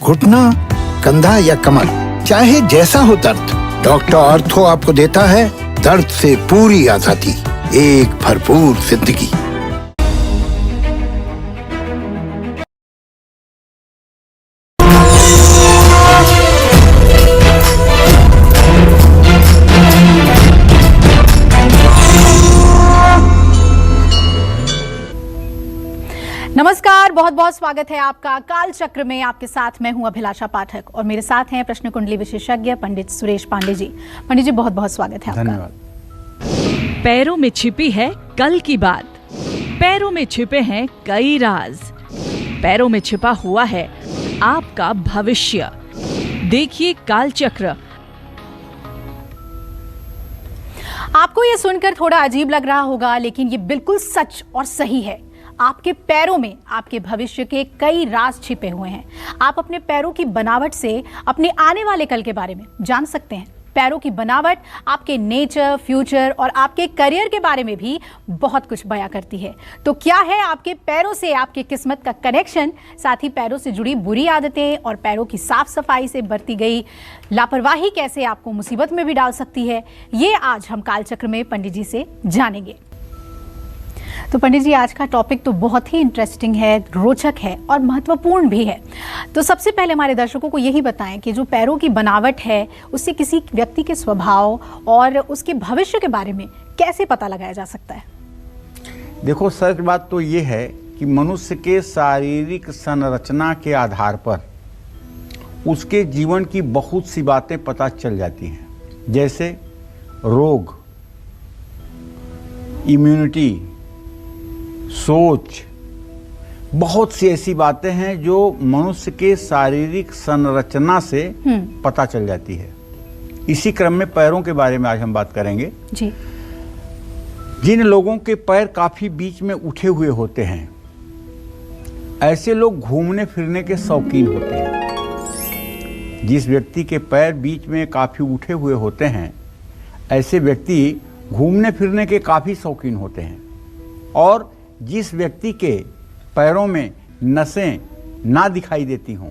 घुटना, कंधा या कमर, चाहे जैसा हो दर्द, डॉक्टर ऑर्थो आपको देता है दर्द से पूरी आजादी, एक भरपूर जिंदगी। नमस्कार, बहुत बहुत स्वागत है आपका काल चक्र में। आपके साथ मैं हूं अभिलाषा पाठक और मेरे साथ हैं प्रश्न कुंडली विशेषज्ञ पंडित सुरेश पांडे जी। पंडित जी, बहुत बहुत स्वागत है आपका। धन्यवाद। पैरों में छिपी है कल की बात, पैरों में छिपे हैं कई राज, पैरों में छिपा हुआ है आपका भविष्य। देखिए काल चक्र। आपको ये सुनकर थोड़ा अजीब लग रहा होगा, लेकिन ये बिल्कुल सच और सही है। आपके पैरों में आपके भविष्य के कई राज छिपे हुए हैं। आप अपने पैरों की बनावट से अपने आने वाले कल के बारे में जान सकते हैं। पैरों की बनावट आपके नेचर, फ्यूचर और आपके करियर के बारे में भी बहुत कुछ बयां करती है। तो क्या है आपके पैरों से आपकी किस्मत का कनेक्शन, साथ ही पैरों से जुड़ी बुरी आदतें और पैरों की साफ सफाई से बरती गई लापरवाही कैसे आपको मुसीबत में भी डाल सकती है, ये आज हम कालचक्र में पंडित जी से जानेंगे। तो पंडित जी, आज का टॉपिक तो बहुत ही इंटरेस्टिंग है, रोचक है और महत्वपूर्ण भी है। तो सबसे पहले हमारे दर्शकों को यही बताएं कि जो पैरों की बनावट है उससे किसी व्यक्ति के स्वभाव और उसके भविष्य के बारे में कैसे पता लगाया जा सकता है। देखो, सच बात तो ये है कि मनुष्य के शारीरिक संरचना के आधार पर उसके जीवन की बहुत सी बातें पता चल जाती हैं, जैसे रोग, इम्यूनिटी, सोच, बहुत सी ऐसी बातें हैं जो मनुष्य के शारीरिक संरचना से पता चल जाती है। इसी क्रम में पैरों के बारे में आज हम बात करेंगे जी। जिन लोगों के पैर काफी बीच में उठे हुए होते हैं, ऐसे लोग घूमने फिरने के शौकीन होते हैं। जिस व्यक्ति के पैर बीच में काफी उठे हुए होते हैं, ऐसे व्यक्ति घूमने फिरने के काफी शौकीन होते हैं। और जिस व्यक्ति के पैरों में नसें ना दिखाई देती हों,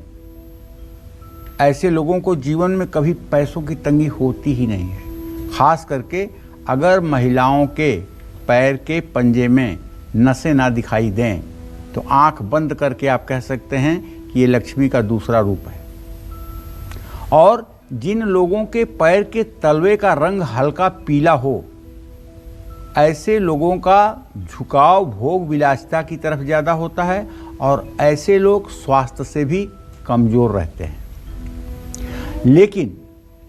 ऐसे लोगों को जीवन में कभी पैसों की तंगी होती ही नहीं है। खास करके अगर महिलाओं के पैर के पंजे में नसें ना दिखाई दें तो आंख बंद करके आप कह सकते हैं कि ये लक्ष्मी का दूसरा रूप है। और जिन लोगों के पैर के तलवे का रंग हल्का पीला हो, ऐसे लोगों का झुकाव भोग विलासिता की तरफ ज़्यादा होता है और ऐसे लोग स्वास्थ्य से भी कमज़ोर रहते हैं। लेकिन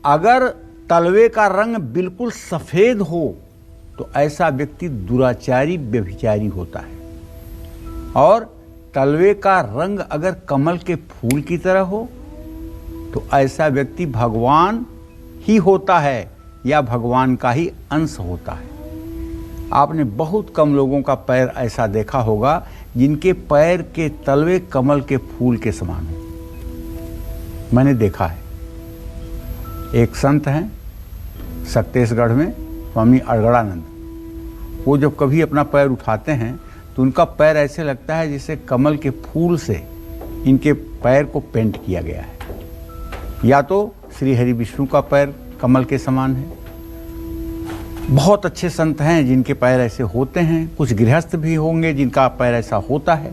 अगर तलवे का रंग बिल्कुल सफ़ेद हो तो ऐसा व्यक्ति दुराचारी व्यभिचारी होता है। और तलवे का रंग अगर कमल के फूल की तरह हो तो ऐसा व्यक्ति भगवान ही होता है या भगवान का ही अंश होता है। आपने बहुत कम लोगों का पैर ऐसा देखा होगा जिनके पैर के तलवे कमल के फूल के समान हो। मैंने देखा है। एक संत हैं छत्तीसगढ़ में, स्वामी अड़गड़ानंद। वो जब कभी अपना पैर उठाते हैं तो उनका पैर ऐसे लगता है जैसे कमल के फूल से इनके पैर को पेंट किया गया है। या तो श्री हरि विष्णु का पैर कमल के समान है। बहुत अच्छे संत हैं जिनके पैर ऐसे होते हैं, कुछ गृहस्थ भी होंगे जिनका पैर ऐसा होता है।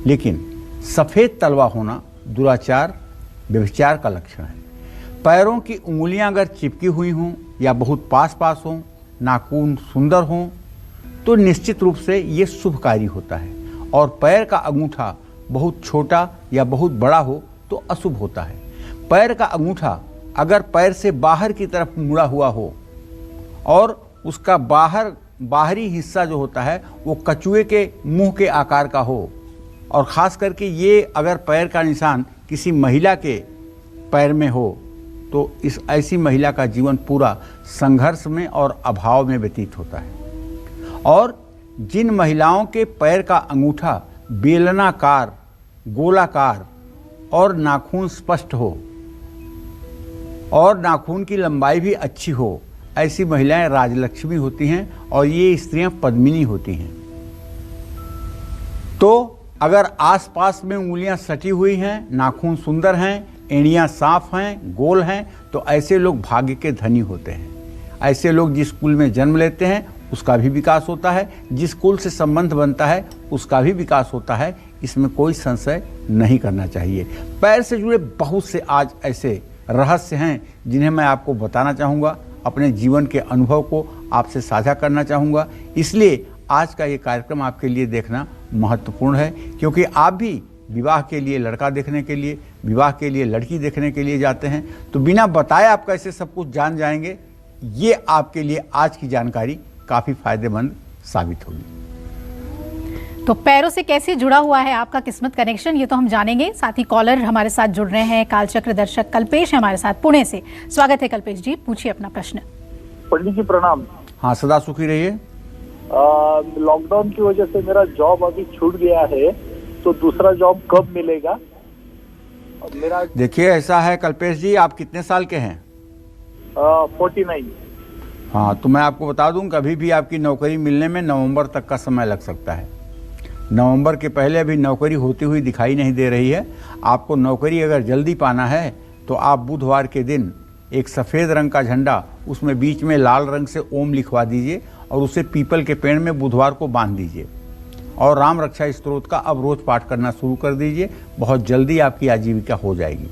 लेकिन सफ़ेद तलवा होना दुराचार, व्यभिचार का लक्षण है। पैरों की उंगलियां अगर चिपकी हुई हों या बहुत पास पास हों, नाखून सुंदर हों, तो निश्चित रूप से ये शुभकारी होता है। और पैर का अंगूठा बहुत छोटा या बहुत बड़ा हो तो अशुभ होता है। पैर का अंगूठा अगर पैर से बाहर की तरफ मुड़ा हुआ हो और उसका बाहरी हिस्सा जो होता है वो कछुए के मुंह के आकार का हो, और ख़ास करके ये अगर पैर का निशान किसी महिला के पैर में हो तो इस ऐसी महिला का जीवन पूरा संघर्ष में और अभाव में व्यतीत होता है। और जिन महिलाओं के पैर का अंगूठा बेलनाकार, गोलाकार और नाखून स्पष्ट हो और नाखून की लंबाई भी अच्छी हो, ऐसी महिलाएं राजलक्ष्मी होती हैं और ये स्त्रियां पद्मिनी होती हैं। तो अगर आसपास में उंगलियां सटी हुई हैं, नाखून सुंदर हैं, एड़ियां साफ हैं, गोल हैं, तो ऐसे लोग भाग्य के धनी होते हैं। ऐसे लोग जिस कुल में जन्म लेते हैं उसका भी विकास होता है, जिस कुल से संबंध बनता है उसका भी विकास होता है, इसमें कोई संशय नहीं करना चाहिए। पैर से जुड़े बहुत से आज ऐसे रहस्य हैं जिन्हें मैं आपको बताना चाहूँगा, अपने जीवन के अनुभव को आपसे साझा करना चाहूँगा। इसलिए आज का ये कार्यक्रम आपके लिए देखना महत्वपूर्ण है, क्योंकि आप भी विवाह के लिए लड़का देखने के लिए, विवाह के लिए लड़की देखने के लिए जाते हैं, तो बिना बताए आप कैसे सब कुछ जान जाएंगे, ये आपके लिए आज की जानकारी काफ़ी फायदेमंद साबित होगी। तो पैरों से कैसे जुड़ा हुआ है आपका किस्मत कनेक्शन, ये तो हम जानेंगे। साथ ही कॉलर हमारे साथ जुड़ रहे हैं, कालचक्र दर्शक कल्पेश है हमारे साथ पुणे से। स्वागत है कल्पेश जी, पूछिए अपना प्रश्न। पंडित जी प्रणाम। हाँ, सदा सुखी रहिए। लॉकडाउन की वजह से मेरा जॉब अभी छूट गया है, तो दूसरा जॉब कब मिलेगा? मेरा देखिए, ऐसा है कल्पेश जी, आप कितने साल के हैं? 49। हाँ, तो मैं आपको बता दूं, कभी भी आपकी नौकरी मिलने में नवंबर तक का समय लग सकता है। नवंबर के पहले अभी नौकरी होती हुई दिखाई नहीं दे रही है। आपको नौकरी अगर जल्दी पाना है तो आप बुधवार के दिन एक सफ़ेद रंग का झंडा, उसमें बीच में लाल रंग से ओम लिखवा दीजिए और उसे पीपल के पेड़ में बुधवार को बांध दीजिए और राम रक्षा स्तोत्र का अब रोज पाठ करना शुरू कर दीजिए। बहुत जल्दी आपकी आजीविका हो जाएगी।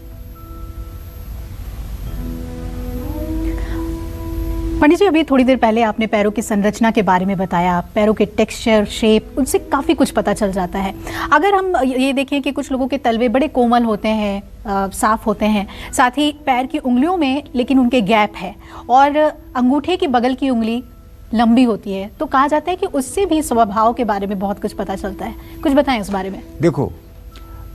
पंडित जी, अभी थोड़ी देर पहले आपने पैरों की संरचना के बारे में बताया, पैरों के टेक्सचर, शेप, उनसे काफ़ी कुछ पता चल जाता है। अगर हम ये देखें कि कुछ लोगों के तलवे बड़े कोमल होते हैं, साफ होते हैं, साथ ही पैर की उंगलियों में लेकिन उनके गैप है, और अंगूठे की बगल की उंगली लंबी होती है, तो कहा जाता है कि उससे भी स्वभाव के बारे में बहुत कुछ पता चलता है। कुछ बताएं उस बारे में। देखो,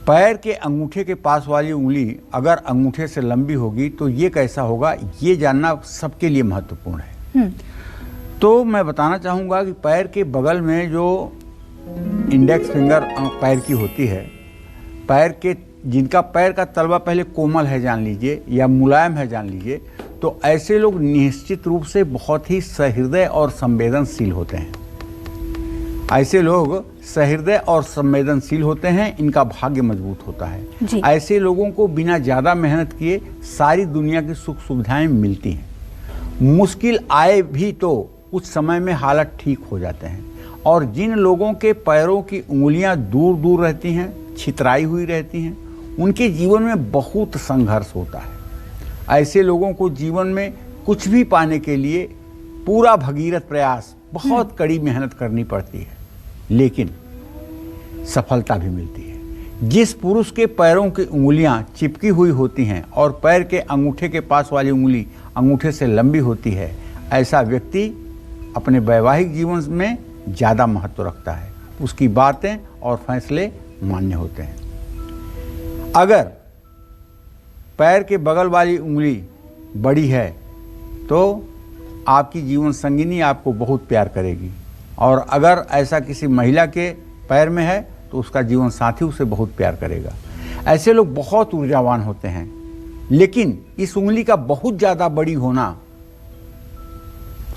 पैर के अंगूठे के पास वाली उंगली अगर अंगूठे से लंबी होगी तो ये कैसा होगा, ये जानना सबके लिए महत्वपूर्ण है। तो मैं बताना चाहूँगा कि पैर के बगल में जो इंडेक्स फिंगर पैर की होती है, पैर के जिनका पैर का तलवा पहले कोमल है जान लीजिए या मुलायम है जान लीजिए, तो ऐसे लोग निश्चित रूप से बहुत ही सहृदय और संवेदनशील होते हैं। ऐसे लोग सहृदय और संवेदनशील होते हैं, इनका भाग्य मजबूत होता है। ऐसे लोगों को बिना ज़्यादा मेहनत किए सारी दुनिया की सुख सुविधाएं मिलती हैं। मुश्किल आए भी तो कुछ समय में हालत ठीक हो जाते हैं। और जिन लोगों के पैरों की उंगलियां दूर दूर रहती हैं, छितराई हुई रहती हैं, उनके जीवन में बहुत संघर्ष होता है। ऐसे लोगों को जीवन में कुछ भी पाने के लिए पूरा भगीरथ प्रयास, बहुत कड़ी मेहनत करनी पड़ती है, लेकिन सफलता भी मिलती है। जिस पुरुष के पैरों की उंगलियां चिपकी हुई होती हैं और पैर के अंगूठे के पास वाली उंगली अंगूठे से लंबी होती है, ऐसा व्यक्ति अपने वैवाहिक जीवन में ज़्यादा महत्व रखता है। उसकी बातें और फैसले मान्य होते हैं। अगर पैर के बगल वाली उंगली बड़ी है तो आपकी जीवन संगिनी आपको बहुत प्यार करेगी, और अगर ऐसा किसी महिला के पैर में है तो उसका जीवन साथी उसे बहुत प्यार करेगा। ऐसे लोग बहुत ऊर्जावान होते हैं, लेकिन इस उंगली का बहुत ज़्यादा बड़ी होना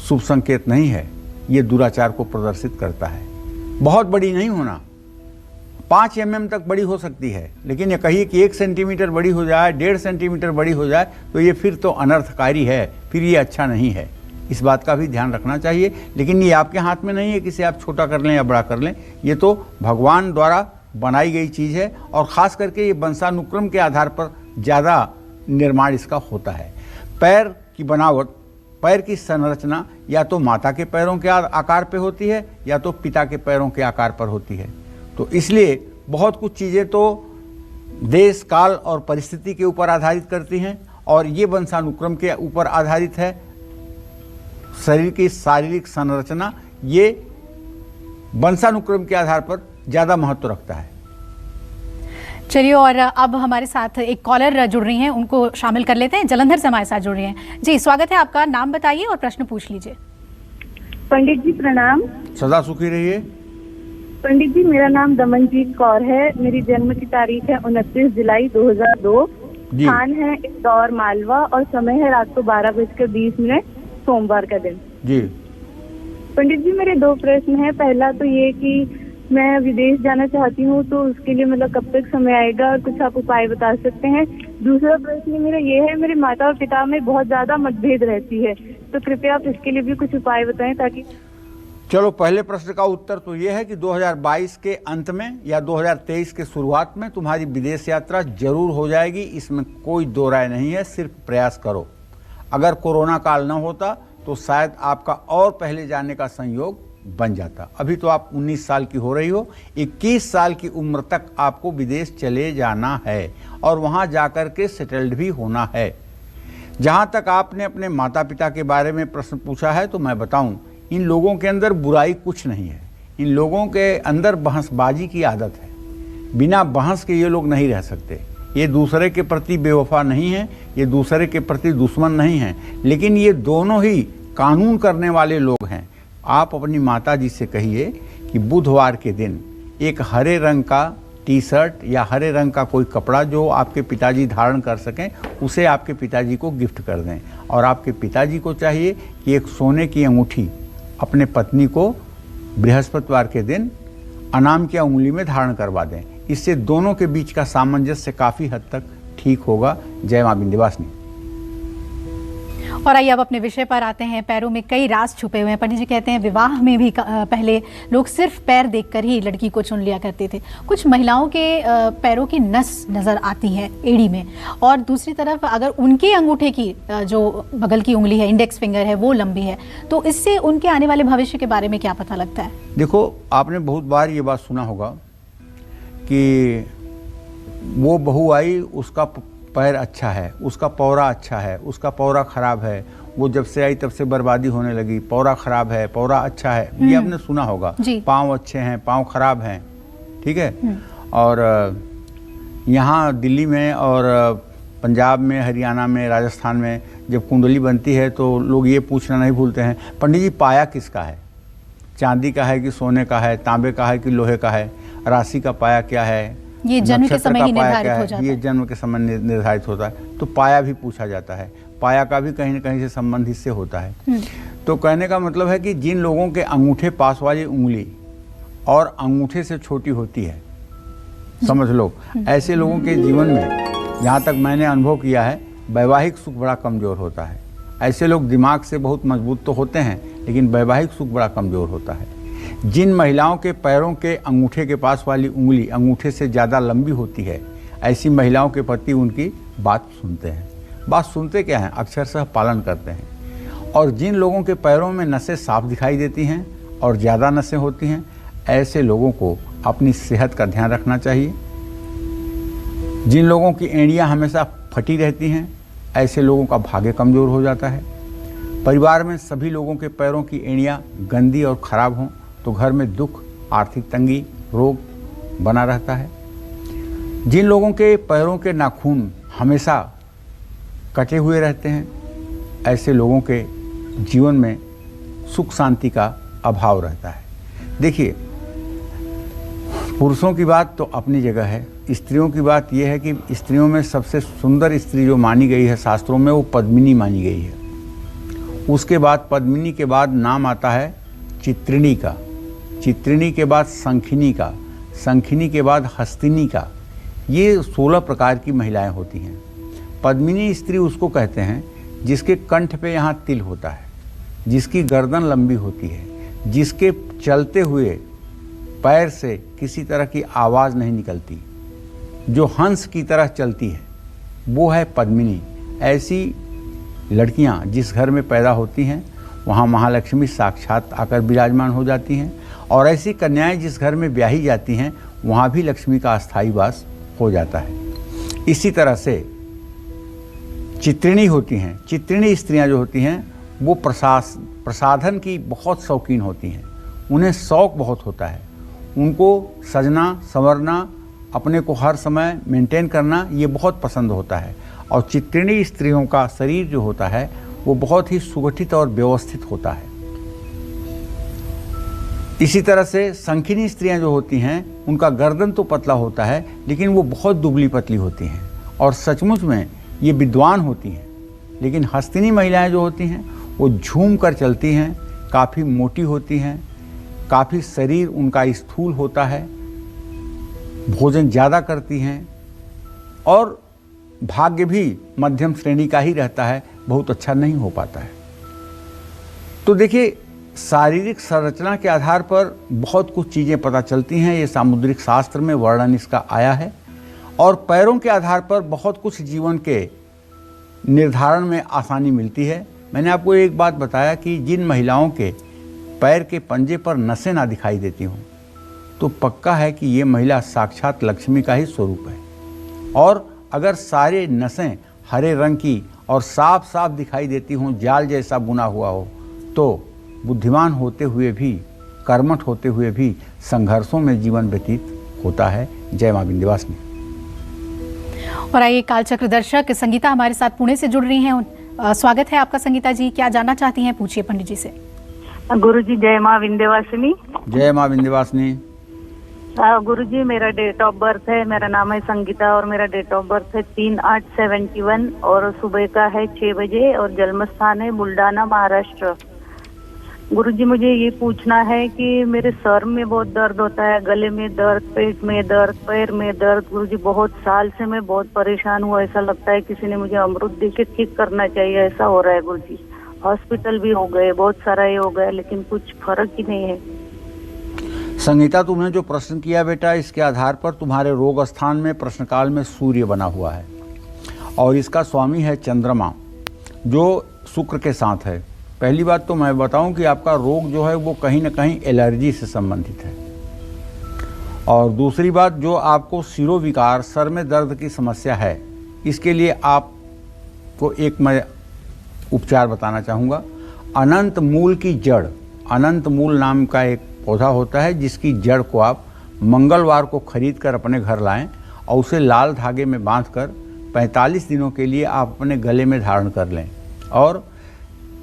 शुभ संकेत नहीं है, ये दुराचार को प्रदर्शित करता है। बहुत बड़ी नहीं होना, 5 mm तक बड़ी हो सकती है, लेकिन ये कहिए कि 1 सेंटीमीटर बड़ी हो जाए, 1.5 सेंटीमीटर बड़ी हो जाए तो ये फिर तो अनर्थकारी है, फिर ये अच्छा नहीं है। इस बात का भी ध्यान रखना चाहिए। लेकिन ये आपके हाथ में नहीं है कि इसे आप छोटा कर लें या बड़ा कर लें, ये तो भगवान द्वारा बनाई गई चीज़ है, और ख़ास करके ये वंशानुक्रम के आधार पर ज़्यादा निर्माण इसका होता है। पैर की बनावट, पैर की संरचना या तो माता के पैरों के आकार पे होती है या तो पिता के पैरों के आकार पर होती है। तो इसलिए बहुत कुछ चीज़ें तो देश, काल और परिस्थिति के ऊपर आधारित करती हैं, और ये वंशानुक्रम के ऊपर आधारित है। शरीर की शारीरिक संरचना ये वंशानुक्रम के आधार पर ज़्यादा महत्व रखता है। चलिए, और अब हमारे साथ एक कॉलर जुड़ रही हैं, उनको शामिल कर लेते हैं। जलंधर से हमारे साथ जुड़ रही हैं। जी, स्वागत है आपका, नाम बताइए और प्रश्न पूछ लीजिए। पंडित जी प्रणाम। सदा सुखी रहिए। पंडित जी, मेरा नाम दमनजीत कौर है। मेरी जन्म की तारीख है 29 जुलाई 2002। स्थान है इंदौर मालवा, और समय है रात को 12:20, सोमवार का दिन। जी पंडित जी, मेरे 2 प्रश्न हैं। पहला तो ये कि मैं विदेश जाना चाहती हूँ, तो उसके लिए मतलब कब तक समय आएगा और कुछ आप उपाय बता सकते हैं? दूसरा प्रश्न मेरा ये है, मेरे माता और पिता में बहुत ज्यादा मतभेद रहती है, तो कृपया आप इसके लिए भी कुछ उपाय बताएं ताकि। चलो, पहले प्रश्न का उत्तर तो ये है कि 2022 के अंत में या 2023 के शुरुआत में तुम्हारी विदेश यात्रा जरूर हो जाएगी, इसमें कोई दो राय नहीं है, सिर्फ प्रयास करो। अगर कोरोना काल न होता तो शायद आपका और पहले जाने का संयोग बन जाता। अभी तो आप 19 साल की हो रही हो, 21 साल की उम्र तक आपको विदेश चले जाना है और वहाँ जाकर के सेटल्ड भी होना है। जहाँ तक आपने अपने माता पिता के बारे में प्रश्न पूछा है, तो मैं बताऊँ, इन लोगों के अंदर बुराई कुछ नहीं है। इन लोगों के अंदर बहसबाजी की आदत है। बिना बहस के ये लोग नहीं रह सकते। ये दूसरे के प्रति बेवफा नहीं है, ये दूसरे के प्रति दुश्मन नहीं है, लेकिन ये दोनों ही कानून करने वाले लोग हैं। आप अपनी माता जी से कहिए कि बुधवार के दिन एक हरे रंग का टी शर्ट या हरे रंग का कोई कपड़ा जो आपके पिताजी धारण कर सकें, उसे आपके पिताजी को गिफ्ट कर दें। और आपके पिताजी को चाहिए कि एक सोने की अंगूठी अपने पत्नी को बृहस्पतिवार के दिन अनाम की उंगली में धारण करवा दें। इससे दोनों के बीच का सामंजस्य काफ़ी हद तक ठीक होगा। जय मां विंध्यवासिनी। और आइए अब अपने विषय पर आते हैं। पैरों में कई राज छुपे हुए हैं। पंडित जी कहते हैं विवाह में भी पहले लोग सिर्फ पैर देखकर ही लड़की को चुन लिया करते थे। कुछ महिलाओं के पैरों की नस नज़र आती है एड़ी में, और दूसरी तरफ अगर उनके अंगूठे की जो बगल की उंगली है, इंडेक्स फिंगर है, वो लंबी है, तो इससे उनके आने वाले भविष्य के बारे में क्या पता लगता है? देखो, आपने बहुत बार ये बात सुना होगा कि वो बहू आई, उसका पैर अच्छा है, उसका पौरा अच्छा है, उसका पौरा खराब है, वो जब से आई तब से बर्बादी होने लगी, पौरा खराब है, पौरा अच्छा है, ये आपने सुना होगा। पाँव अच्छे हैं, पाँव खराब हैं, ठीक है। और यहाँ दिल्ली में और पंजाब में, हरियाणा में, राजस्थान में जब कुंडली बनती है तो लोग ये पूछना नहीं भूलते हैं, पंडित जी पाया किसका है? चांदी का है कि सोने का है, तांबे का है कि लोहे का है, राशि का पाया क्या है, ये जन्म के समय ही निर्धारित हो जाता है। ये जन्म के समय निर्धारित होता है। तो पाया भी पूछा जाता है, पाया का भी कहीं न कहीं से संबंध इससे होता है। तो कहने का मतलब है कि जिन लोगों के अंगूठे पास वाली उंगली और अंगूठे से छोटी होती है, समझ लो, ऐसे लोगों के जीवन में, जहाँ तक मैंने अनुभव किया है, वैवाहिक सुख बड़ा कमज़ोर होता है। ऐसे लोग दिमाग से बहुत मजबूत तो होते हैं, लेकिन वैवाहिक सुख बड़ा कमज़ोर होता है। जिन महिलाओं के पैरों के अंगूठे के पास वाली उंगली अंगूठे से ज़्यादा लंबी होती है, ऐसी महिलाओं के पति उनकी बात सुनते हैं। बात सुनते क्या हैं? अक्षरशः पालन करते हैं। और जिन लोगों के पैरों में नसें साफ दिखाई देती हैं और ज़्यादा नसें होती हैं, ऐसे लोगों को अपनी सेहत का ध्यान रखना चाहिए। जिन लोगों की एड़ियाँ हमेशा फटी रहती हैं, ऐसे लोगों का भाग्य कमज़ोर हो जाता है। परिवार में सभी लोगों के पैरों की एड़ियाँ गंदी और ख़राब हों तो घर में दुख, आर्थिक तंगी, रोग बना रहता है। जिन लोगों के पैरों के नाखून हमेशा कटे हुए रहते हैं, ऐसे लोगों के जीवन में सुख शांति का अभाव रहता है। देखिए, पुरुषों की बात तो अपनी जगह है, स्त्रियों की बात यह है कि स्त्रियों में सबसे सुंदर स्त्री जो मानी गई है शास्त्रों में, वो पद्मिनी मानी गई है। उसके बाद पद्मिनी के बाद नाम आता है चित्रिणी का, चित्रिणी के बाद शंखिनी का, शंखिनी के बाद हस्तिनी का। ये 16 प्रकार की महिलाएं होती हैं। पद्मिनी स्त्री उसको कहते हैं जिसके कंठ पे यहाँ तिल होता है, जिसकी गर्दन लंबी होती है, जिसके चलते हुए पैर से किसी तरह की आवाज़ नहीं निकलती, जो हंस की तरह चलती है, वो है पद्मिनी। ऐसी लड़कियाँ जिस घर में पैदा होती हैं, वहाँ महालक्ष्मी साक्षात आकर विराजमान हो जाती हैं। और ऐसी कन्याएं जिस घर में ब्याही जाती हैं, वहाँ भी लक्ष्मी का अस्थायी वास हो जाता है। इसी तरह से चित्रिणी होती हैं। चित्रिणी स्त्रियां जो होती हैं, वो प्रसाधन की बहुत शौकीन होती हैं। उन्हें शौक बहुत होता है। उनको सजना संवरना, अपने को हर समय मेंटेन करना, ये बहुत पसंद होता है। और चित्रिणी स्त्रियों का शरीर जो होता है, वो बहुत ही सुगठित और व्यवस्थित होता है। इसी तरह से शंखिनी स्त्रियां जो होती हैं, उनका गर्दन तो पतला होता है, लेकिन वो बहुत दुबली पतली होती हैं और सचमुच में ये विद्वान होती हैं। लेकिन हस्तिनी महिलाएं जो होती हैं, वो झूम कर चलती हैं, काफ़ी मोटी होती हैं, काफ़ी शरीर उनका स्थूल होता है, भोजन ज़्यादा करती हैं और भाग्य भी मध्यम श्रेणी का ही रहता है, बहुत अच्छा नहीं हो पाता है। तो देखिए, शारीरिक संरचना के आधार पर बहुत कुछ चीज़ें पता चलती हैं, ये सामुद्रिक शास्त्र में वर्णन इसका आया है। और पैरों के आधार पर बहुत कुछ जीवन के निर्धारण में आसानी मिलती है। मैंने आपको एक बात बताया कि जिन महिलाओं के पैर के पंजे पर नसें ना दिखाई देती हों, तो पक्का है कि ये महिला साक्षात लक्ष्मी का ही स्वरूप है। और अगर सारे नसें हरे रंग की और साफ साफ दिखाई देती हों, जाल जैसा बुना हुआ हो, तो बुद्धिमान होते हुए भी, कर्मठ होते हुए भी संघर्षों में जीवन व्यतीत होता है। जय मां विंध्यवासिनी। और आइए कालचक्र दर्शक संगीता हमारे साथ पुणे से जुड़ रही हैं। स्वागत है आपका संगीता जी, क्या जानना चाहती हैं, पूछिए पंडित जी से। गुरुजी जय मां विंध्यवासिनी। जय मां विंध्यवासिनी। गुरुजी, मेरा डेट ऑफ बर्थ है, मेरा नाम है संगीता और मेरा डेट ऑफ बर्थ है 3/8/71 और सुबह का है 6 बजे और जन्म स्थान है बुल्डाना, महाराष्ट्र। गुरुजी, मुझे ये पूछना है कि मेरे सर में बहुत दर्द होता है, गले में दर्द, पेट में दर्द, पैर में दर्द। गुरुजी, बहुत साल से मैं बहुत परेशान हूँ, ऐसा लगता है किसी ने मुझे अमृत दे के ठीक करना चाहिए, ऐसा हो रहा है गुरुजी। हॉस्पिटल भी हो गए, बहुत सारा ये हो गया, लेकिन कुछ फर्क ही नहीं है। संगीता, तुमने जो प्रश्न किया बेटा, इसके आधार पर तुम्हारे रोग स्थान में प्रश्नकाल में सूर्य बना हुआ है और इसका स्वामी है चंद्रमा, जो शुक्र के साथ है। पहली बात तो मैं बताऊं कि आपका रोग जो है वो कहीं ना कहीं एलर्जी से संबंधित है। और दूसरी बात, जो आपको शिरोविकार, सर में दर्द की समस्या है, इसके लिए आपको एक मैं उपचार बताना चाहूँगा। अनंत मूल की जड़, अनंत मूल नाम का एक पौधा होता है, जिसकी जड़ को आप मंगलवार को खरीद कर अपने घर लाएं और उसे लाल धागे में बांधकर 45 दिनों के लिए आप अपने गले में धारण कर लें। और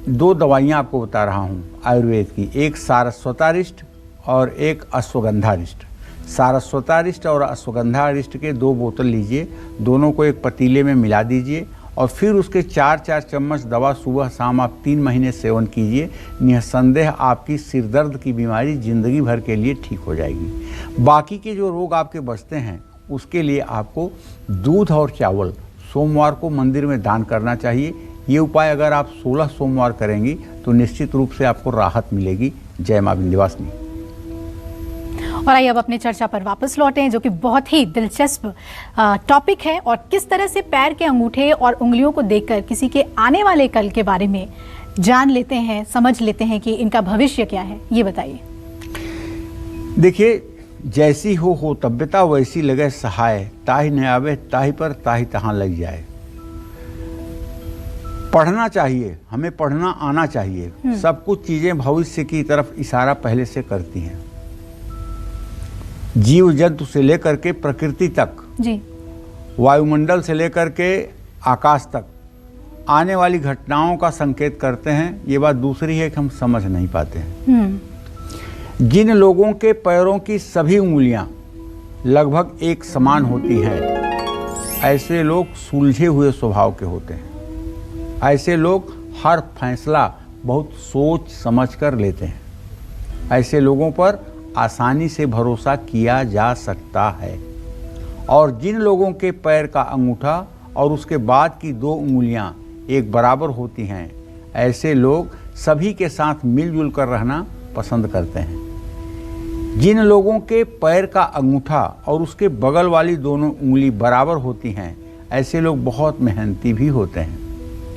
2 दवाइयाँ आपको बता रहा हूँ आयुर्वेद की, एक सारस्वतारिष्ट और एक अश्वगंधारिष्ट। सारस्वतारिष्ट और अश्वगंधारिष्ट के 2 बोतल लीजिए, दोनों को एक पतीले में मिला दीजिए और फिर उसके 4-4 चम्मच दवा सुबह शाम आप 3 महीने सेवन कीजिए। निसंदेह आपकी सिरदर्द की बीमारी जिंदगी भर के लिए ठीक हो जाएगी। बाकी के जो रोग आपके बचते हैं, उसके लिए आपको दूध और चावल सोमवार को मंदिर में दान करना चाहिए। ये उपाय अगर आप 16 सोमवार करेंगी तो निश्चित रूप से आपको राहत मिलेगी। जय मां विंध्यवासिनी। और आइए अब अपने चर्चा पर वापस लौटें, जो कि बहुत ही दिलचस्प टॉपिक है, और किस तरह से पैर के अंगूठे और उंगलियों को देखकर किसी के आने वाले कल के बारे में जान लेते हैं, समझ लेते हैं कि इनका भविष्य क्या है, ये बताइए। देखिए, जैसी हो तब्यता वैसी लगे सहाय, ताही न आवे ताही पर ताही तहां लग जाए। पढ़ना चाहिए, हमें पढ़ना आना चाहिए। सब कुछ चीजें भविष्य की तरफ इशारा पहले से करती हैं। जीव जंतु से लेकर के प्रकृति तक जी, वायुमंडल से लेकर के आकाश तक आने वाली घटनाओं का संकेत करते हैं। ये बात दूसरी है कि हम समझ नहीं पाते हैं। जिन लोगों के पैरों की सभी उंगलियां लगभग एक समान होती हैं, ऐसे लोग सुलझे हुए स्वभाव के होते हैं। ऐसे लोग हर फैसला बहुत सोच समझ कर लेते हैं। ऐसे लोगों पर आसानी से भरोसा किया जा सकता है। और जिन लोगों के पैर का अंगूठा और उसके बाद की 2 उंगलियां एक बराबर होती हैं, ऐसे लोग सभी के साथ मिलजुल कर रहना पसंद करते हैं। जिन लोगों के पैर का अंगूठा और उसके बगल वाली दोनों उंगली बराबर होती हैं, ऐसे लोग बहुत मेहनती भी होते हैं।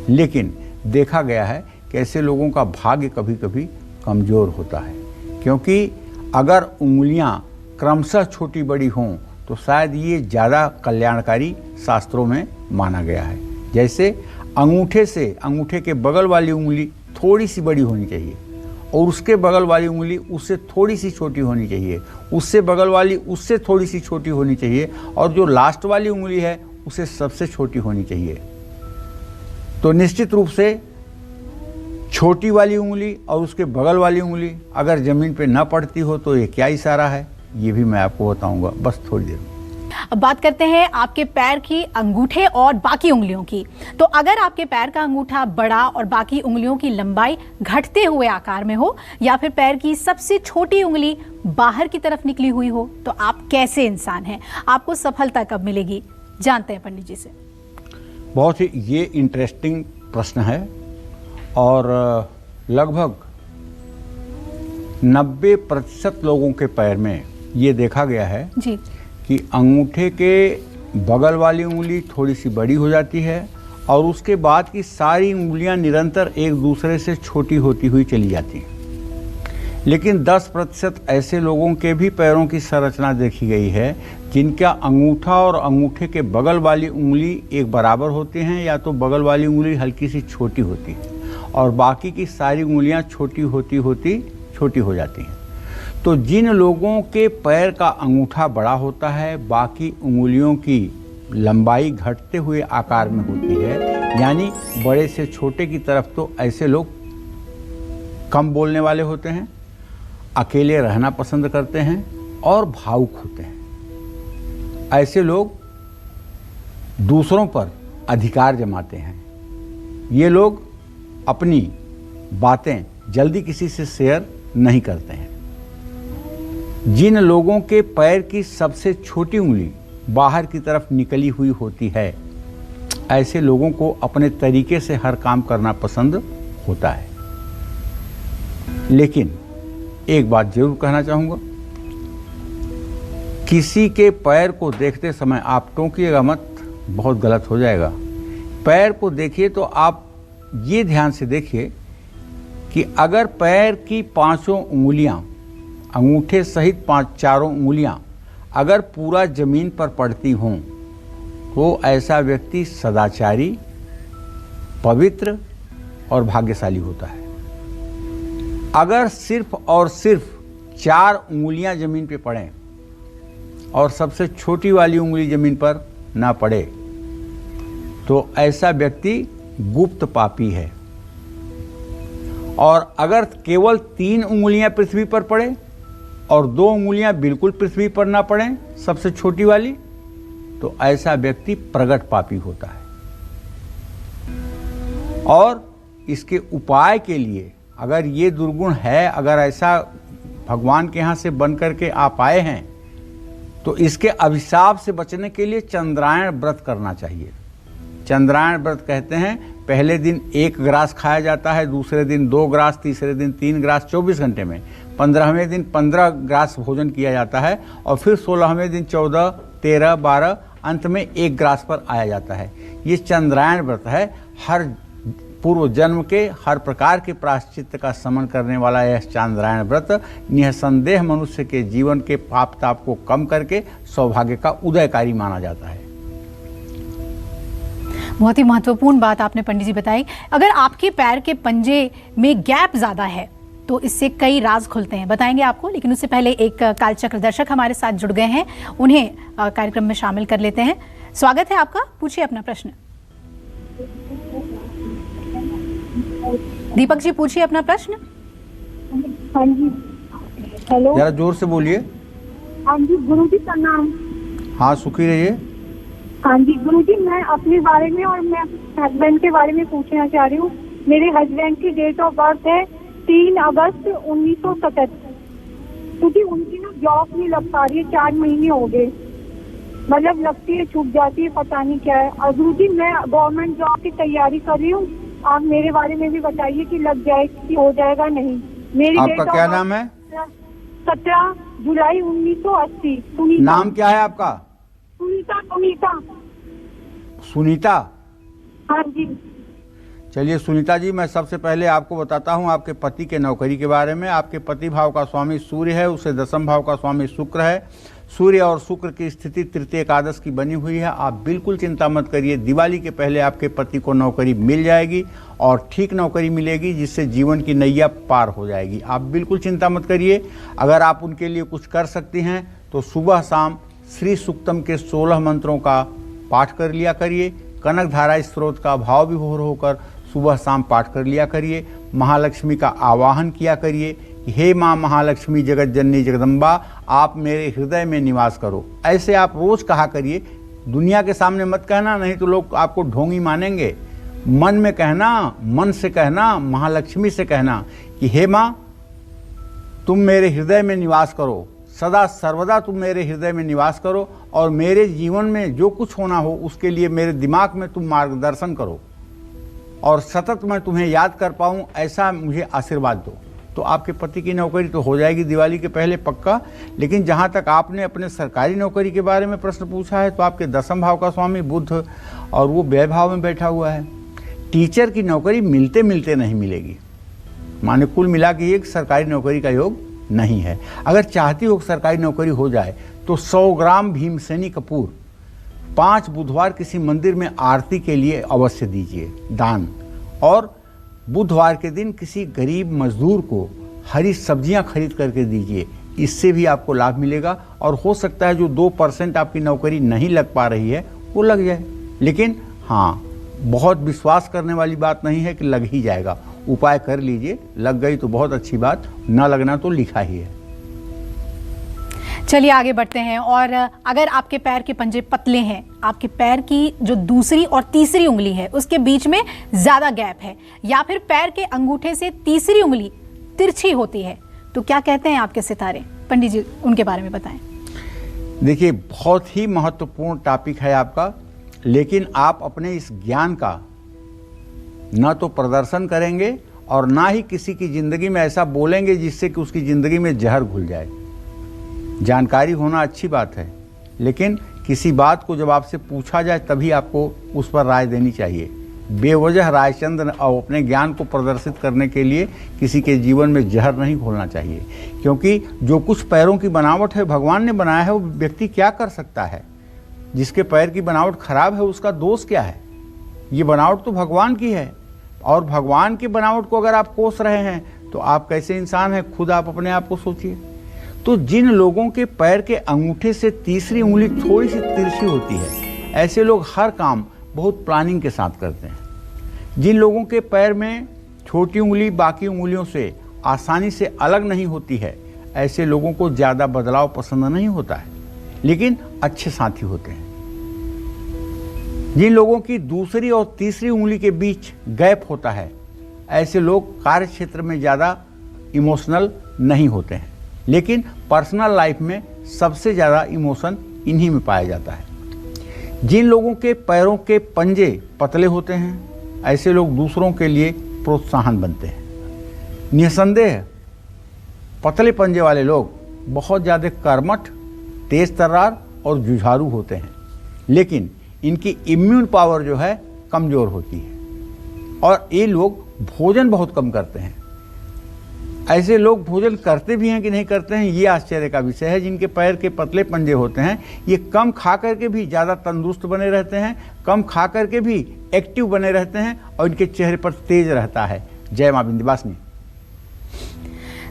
लेकिन देखा गया है कि ऐसे लोगों का भाग्य कभी कभी कमज़ोर होता है, क्योंकि अगर उंगलियां क्रमशः छोटी बड़ी हों तो शायद ये ज़्यादा कल्याणकारी शास्त्रों में माना गया है। जैसे अंगूठे के बगल वाली उंगली थोड़ी सी बड़ी होनी चाहिए और उसके बगल वाली उंगली उससे थोड़ी सी छोटी होनी चाहिए, उससे बगल वाली उससे थोड़ी सी छोटी होनी चाहिए, और जो लास्ट वाली उंगली है उसे सबसे छोटी होनी चाहिए। तो निश्चित रूप से छोटी वाली उंगली और उसके बगल वाली उंगली अगर जमीन पे ना पड़ती हो तो ये क्या इशारा है, ये भी मैं आपको बताऊंगा बस थोड़ी देर में। अब बात करते हैं आपके पैर की अंगूठे और बाकी उंगलियों की। तो अगर आपके पैर का अंगूठा बड़ा और बाकी उंगलियों की लंबाई घटते हुए आकार में हो, या फिर पैर की सबसे छोटी उंगली बाहर की तरफ निकली हुई हो, तो आप कैसे इंसान हैं? आपको सफलता कब मिलेगी? जानते हैं पंडित जी से। बहुत ही ये इंटरेस्टिंग प्रश्न है और लगभग 90% लोगों के पैर में ये देखा गया है जी कि अंगूठे के बगल वाली उंगली थोड़ी सी बड़ी हो जाती है और उसके बाद की सारी उंगलियां निरंतर एक दूसरे से छोटी होती हुई चली जाती हैं। लेकिन 10% ऐसे लोगों के भी पैरों की संरचना देखी गई है जिनका अंगूठा और अंगूठे के बगल वाली उंगली एक बराबर होते हैं, या तो बगल वाली उंगली हल्की सी छोटी होती है और बाकी की सारी उंगलियां छोटी होती होती छोटी हो जाती हैं। तो जिन लोगों के पैर का अंगूठा बड़ा होता है, बाकी उंगलियों की लंबाई घटते हुए आकार में होती है, यानी बड़े से छोटे की तरफ, तो ऐसे लोग कम बोलने वाले होते हैं, अकेले रहना पसंद करते हैं और भावुक होते हैं। ऐसे लोग दूसरों पर अधिकार जमाते हैं। ये लोग अपनी बातें जल्दी किसी से शेयर नहीं करते हैं। जिन लोगों के पैर की सबसे छोटी उंगली बाहर की तरफ निकली हुई होती है, ऐसे लोगों को अपने तरीके से हर काम करना पसंद होता है। लेकिन एक बात जरूर कहना चाहूँगा, किसी के पैर को देखते समय आप टोकिएगा मत, बहुत गलत हो जाएगा। पैर को देखिए तो आप ये ध्यान से देखिए कि अगर पैर की पांचों उंगलियां, अंगूठे सहित चारों उंगलियां अगर पूरा जमीन पर पड़ती हों, तो ऐसा व्यक्ति सदाचारी, पवित्र और भाग्यशाली होता है। अगर सिर्फ और सिर्फ 4 उंगलियां जमीन पे पड़ें और सबसे छोटी वाली उंगली जमीन पर ना पड़े, तो ऐसा व्यक्ति गुप्त पापी है। और अगर केवल 3 उंगलियां पृथ्वी पर पड़े और 2 उंगलियां बिल्कुल पृथ्वी पर ना पड़ें, सबसे छोटी वाली, तो ऐसा व्यक्ति प्रगट पापी होता है। और इसके उपाय के लिए, अगर ये दुर्गुण है, अगर ऐसा भगवान के यहाँ से बन करके आप आए हैं, तो इसके अभिशाप से बचने के लिए चंद्रायण व्रत करना चाहिए। चंद्रायण व्रत कहते हैं, पहले दिन 1 ग्रास खाया जाता है, दूसरे दिन 2 ग्रास, तीसरे दिन 3 ग्रास 24 घंटे में, 15वें दिन 15 ग्रास भोजन किया जाता है और फिर 16वें दिन 14, 13, 12, अंत में 1 ग्रास पर आया जाता है। ये चंद्रायण व्रत है। हर पूर्व जन्म के हर प्रकार के प्रायश्चित्त का समन करने वाला यह चंद्रायण व्रत निसंदेह मनुष्य के जीवन के पाप ताप को कम करके सौभाग्य का उदयकारी माना जाता है। बहुत ही महत्वपूर्ण बात आपने पंडित जी बताई। अगर आपके पैर के पंजे में गैप ज्यादा है तो इससे कई राज खुलते हैं, बताएंगे आपको। लेकिन उससे पहले एक कालचक्र दर्शक हमारे साथ जुड़ गए हैं, उन्हें कार्यक्रम में शामिल कर लेते हैं। स्वागत है आपका, पूछिए अपना प्रश्न। दीपक जी पूछिए अपना प्रश्न। हाँ जी, हेलो। जरा जोर से बोलिए। हाँ जी गुरु जी का नाम। हाँ, सुखी रहिए। हाँ जी गुरु जी, मैं अपने बारे में और मैं हस्बैंड के बारे में पूछना चाह रही हूँ। मेरे हस्बैंड की डेट ऑफ बर्थ है 3 अगस्त 1977, क्योंकि उनकी ना जॉब नहीं लग पा रही है, 4 महीने हो गए, मतलब लगती है छूट जाती है, पता नहीं क्या है। और गुरु जी मैं गवर्नमेंट जॉब की तैयारी कर रही हूँ, आप मेरे बारे में भी बताइए कि लग जाए कि हो जाएगा नहीं। मेरी आपका क्या नाम है? 17 जुलाई 1980। सुनीता। नाम क्या है आपका? सुनीता। सुनीता। सुनीता। हाँ जी। चलिए सुनीता जी, मैं सबसे पहले आपको बताता हूँ आपके पति के नौकरी के बारे में। आपके पति भाव का स्वामी सूर्य है, उसे 10th भाव का स्वामी शुक्र है। सूर्य और शुक्र की स्थिति तृतीय एकादश की बनी हुई है। आप बिल्कुल चिंता मत करिए, दिवाली के पहले आपके पति को नौकरी मिल जाएगी और ठीक नौकरी मिलेगी, जिससे जीवन की नैया पार हो जाएगी। आप बिल्कुल चिंता मत करिए। अगर आप उनके लिए कुछ कर सकती हैं तो सुबह शाम श्री सूक्तम के 16 मंत्रों का पाठ कर लिया करिए। कनक धारा स्त्रोत का भाव विभोर होकर सुबह शाम पाठ कर लिया करिए। महालक्ष्मी का आवाहन किया करिए। कि हे माँ महालक्ष्मी जगत जननी जगदम्बा, आप मेरे हृदय में निवास करो। ऐसे आप रोज कहा करिए। दुनिया के सामने मत कहना, नहीं तो लोग आपको ढोंगी मानेंगे। मन में कहना, मन से कहना, महालक्ष्मी से कहना कि हे माँ तुम मेरे हृदय में निवास करो, सदा सर्वदा तुम मेरे हृदय में निवास करो और मेरे जीवन में जो कुछ होना हो उसके लिए मेरे दिमाग में तुम मार्गदर्शन करो और सतत मैं तुम्हें याद कर पाऊँ, ऐसा मुझे आशीर्वाद दो। तो आपके पति की नौकरी तो हो जाएगी दिवाली के पहले पक्का। लेकिन जहाँ तक आपने अपने सरकारी नौकरी के बारे में प्रश्न पूछा है, तो आपके 10वें भाव का स्वामी बुध और वो व्यय भाव में बैठा हुआ है। टीचर की नौकरी मिलते मिलते नहीं मिलेगी, माने कुल मिला के एक सरकारी नौकरी का योग नहीं है। अगर चाहती हो सरकारी नौकरी हो जाए तो 100 ग्राम भीमसेनी कपूर 5 बुधवार किसी मंदिर में आरती के लिए अवश्य दीजिए दान, और बुधवार के दिन किसी गरीब मजदूर को हरी सब्जियां खरीद करके दीजिए। इससे भी आपको लाभ मिलेगा और हो सकता है जो 2% आपकी नौकरी नहीं लग पा रही है वो लग जाए। लेकिन हाँ, बहुत विश्वास करने वाली बात नहीं है कि लग ही जाएगा। उपाय कर लीजिए, लग गई तो बहुत अच्छी बात, ना लगना तो लिखा ही है। चलिए आगे बढ़ते हैं। और अगर आपके पैर के पंजे पतले हैं, आपके पैर की जो दूसरी और तीसरी उंगली है उसके बीच में ज्यादा गैप है, या फिर पैर के अंगूठे से तीसरी उंगली तिरछी होती है, तो क्या कहते हैं आपके सितारे? पंडित जी उनके बारे में बताएं। देखिए, बहुत ही महत्वपूर्ण टॉपिक है आपका, लेकिन आप अपने इस ज्ञान का न तो प्रदर्शन करेंगे और ना ही किसी की जिंदगी में ऐसा बोलेंगे जिससे कि उसकी जिंदगी में जहर घुल जाए। जानकारी होना अच्छी बात है, लेकिन किसी बात को जब आपसे पूछा जाए तभी आपको उस पर राय देनी चाहिए। बेवजह रायचंद और अपने ज्ञान को प्रदर्शित करने के लिए किसी के जीवन में जहर नहीं घोलना चाहिए, क्योंकि जो कुछ पैरों की बनावट है भगवान ने बनाया है, वो व्यक्ति क्या कर सकता है। जिसके पैर की बनावट खराब है उसका दोष क्या है? ये बनावट तो भगवान की है, और भगवान की बनावट को अगर आप कोस रहे हैं तो आप कैसे इंसान हैं, खुद आप अपने आप को सोचिए। तो जिन लोगों के पैर के अंगूठे से तीसरी उंगली थोड़ी सी तिरछी होती है, ऐसे लोग हर काम बहुत प्लानिंग के साथ करते हैं। जिन लोगों के पैर में छोटी उंगली बाकी उंगलियों से आसानी से अलग नहीं होती है, ऐसे लोगों को ज़्यादा बदलाव पसंद नहीं होता है, लेकिन अच्छे साथी होते हैं। जिन लोगों की दूसरी और तीसरी उंगली के बीच गैप होता है, ऐसे लोग कार्य क्षेत्र में ज़्यादा इमोशनल नहीं होते हैं, लेकिन पर्सनल लाइफ में सबसे ज़्यादा इमोशन इन्हीं में पाया जाता है। जिन लोगों के पैरों के पंजे पतले होते हैं, ऐसे लोग दूसरों के लिए प्रोत्साहन बनते हैं। निसंदेह पतले पंजे वाले लोग बहुत ज़्यादा कर्मठ, तेज तर्रार और जुझारू होते हैं, लेकिन इनकी इम्यून पावर जो है कमज़ोर होती है, और ये लोग भोजन बहुत कम करते हैं। ऐसे लोग भोजन करते भी हैं कि नहीं करते हैं, ये आश्चर्य का विषय है। जिनके पैर के पतले पंजे होते हैं, ये कम खा करके भी ज़्यादा तंदुरुस्त बने रहते हैं, कम खा करके भी एक्टिव बने रहते हैं, और इनके चेहरे पर तेज रहता है। जय माँ विंध्यवासिनी।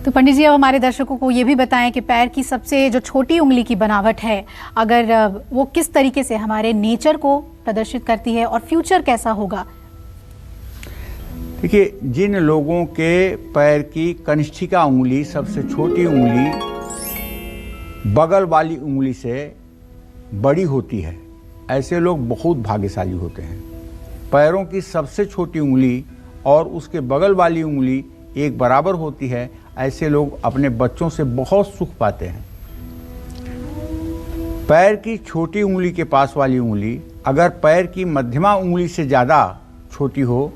तो पंडित जी अब हमारे दर्शकों को ये भी बताएं कि पैर की सबसे जो छोटी उंगली की बनावट है, अगर वो किस तरीके से हमारे नेचर को प्रदर्शित करती है और फ्यूचर कैसा होगा? देखिए, जिन लोगों के पैर की कनिष्ठिका उंगली, सबसे छोटी उंगली, बगल वाली उंगली से बड़ी होती है, ऐसे लोग बहुत भाग्यशाली होते हैं। पैरों की सबसे छोटी उंगली और उसके बगल वाली उंगली एक बराबर होती है, ऐसे लोग अपने बच्चों से बहुत सुख पाते हैं। पैर की छोटी उंगली के पास वाली उंगली अगर पैर की मध्यमा उंगली से ज़्यादा छोटी हो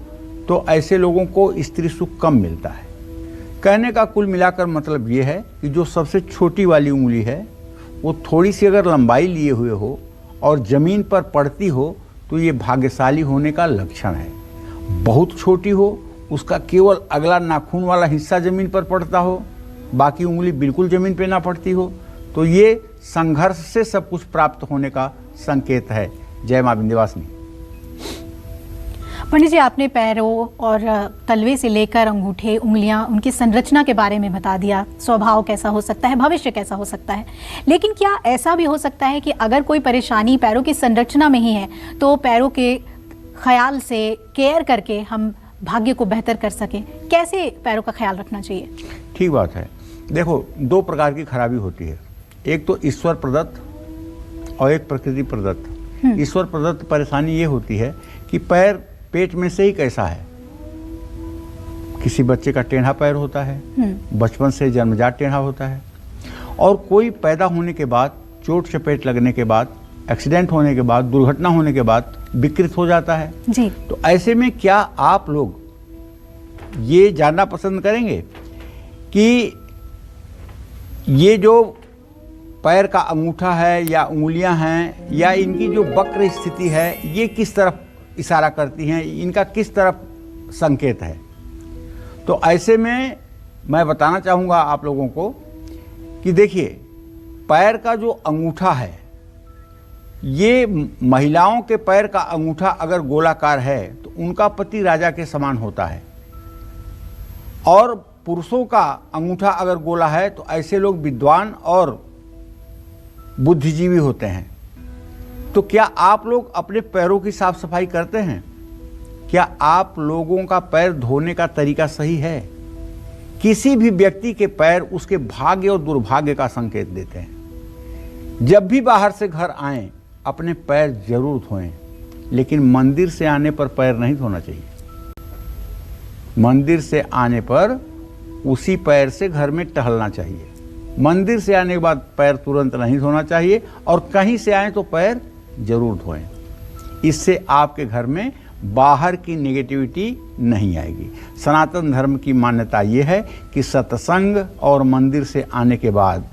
तो ऐसे लोगों को स्त्री सुख कम मिलता है। कहने का कुल मिलाकर मतलब ये है कि जो सबसे छोटी वाली उंगली है वो थोड़ी सी अगर लंबाई लिए हुए हो और ज़मीन पर पड़ती हो तो ये भाग्यशाली होने का लक्षण है। बहुत छोटी हो, उसका केवल अगला नाखून वाला हिस्सा ज़मीन पर पड़ता हो, बाकी उंगली बिल्कुल ज़मीन पे ना पड़ती हो, तो ये संघर्ष से सब कुछ प्राप्त होने का संकेत है। जय माँ विंध्यवासिनी। पंडित जी आपने पैरों और तलवे से लेकर अंगूठे, उंगलियां, उनकी संरचना के बारे में बता दिया, स्वभाव कैसा हो सकता है, भविष्य कैसा हो सकता है, लेकिन क्या ऐसा भी हो सकता है कि अगर कोई परेशानी पैरों की संरचना में ही है तो पैरों के ख्याल से केयर करके हम भाग्य को बेहतर कर सकें? कैसे पैरों का ख्याल रखना चाहिए? ठीक बात है। देखो, दो प्रकार की खराबी होती है, एक तो ईश्वर प्रदत्त और एक प्रकृति प्रदत्त। ईश्वर प्रदत्त परेशानी ये होती है कि पैर पेट में से ही कैसा है। किसी बच्चे का टेढ़ा पैर होता है, बचपन से जन्मजात टेढ़ा होता है, और कोई पैदा होने के बाद, चोट चपेट लगने के बाद, एक्सीडेंट होने के बाद, दुर्घटना होने के बाद विकृत हो जाता है जी। तो ऐसे में क्या आप लोग ये जानना पसंद करेंगे कि ये जो पैर का अंगूठा है या उंगलियां हैं या इनकी जो वक्र स्थिति है, ये किस तरफ इशारा करती हैं, इनका किस तरफ संकेत है? तो ऐसे में मैं बताना चाहूँगा आप लोगों को कि देखिए, पैर का जो अंगूठा है, ये महिलाओं के पैर का अंगूठा अगर गोलाकार है तो उनका पति राजा के समान होता है, और पुरुषों का अंगूठा अगर गोला है तो ऐसे लोग विद्वान और बुद्धिजीवी होते हैं। तो क्या आप लोग अपने पैरों की साफ सफाई करते हैं? क्या आप लोगों का पैर धोने का तरीका सही है? किसी भी व्यक्ति के पैर उसके भाग्य और दुर्भाग्य का संकेत देते हैं। जब भी बाहर से घर आएं, अपने पैर जरूर धोएं, लेकिन मंदिर से आने पर पैर नहीं धोना चाहिए। मंदिर से आने पर उसी पैर से घर में टहलना चाहिए। मंदिर से आने के बाद पैर तुरंत नहीं धोना चाहिए, और कहीं से आए तो पैर जरूर धोएं। इससे आपके घर में बाहर की नेगेटिविटी नहीं आएगी। सनातन धर्म की मान्यता ये है कि सत्संग और मंदिर से आने के बाद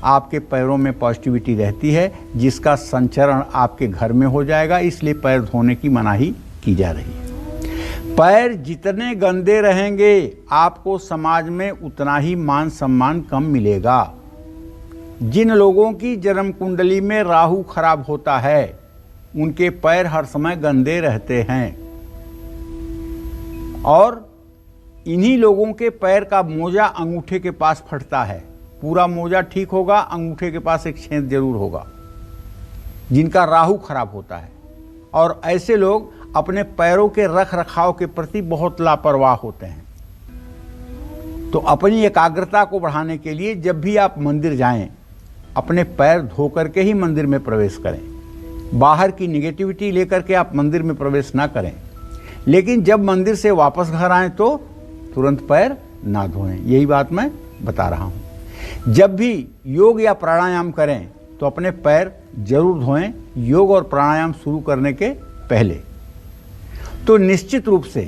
आपके पैरों में पॉजिटिविटी रहती है, जिसका संचरण आपके घर में हो जाएगा। इसलिए पैर धोने की मनाही की जा रही है। पैर जितने गंदे रहेंगे, आपको समाज में उतना ही मान सम्मान कम मिलेगा। जिन लोगों की जन्म कुंडली में राहु खराब होता है, उनके पैर हर समय गंदे रहते हैं, और इन्हीं लोगों के पैर का मोजा अंगूठे के पास फटता है। पूरा मोजा ठीक होगा, अंगूठे के पास एक छेद जरूर होगा, जिनका राहु खराब होता है। और ऐसे लोग अपने पैरों के रख रखाव के प्रति बहुत लापरवाह होते हैं। तो अपनी एकाग्रता को बढ़ाने के लिए जब भी आप मंदिर जाएं, अपने पैर धो करके ही मंदिर में प्रवेश करें। बाहर की निगेटिविटी लेकर के आप मंदिर में प्रवेश ना करें। लेकिन जब मंदिर से वापस घर आएं तो तुरंत पैर ना धोएं। यही बात मैं बता रहा हूं। जब भी योग या प्राणायाम करें तो अपने पैर जरूर धोएं, योग और प्राणायाम शुरू करने के पहले। तो निश्चित रूप से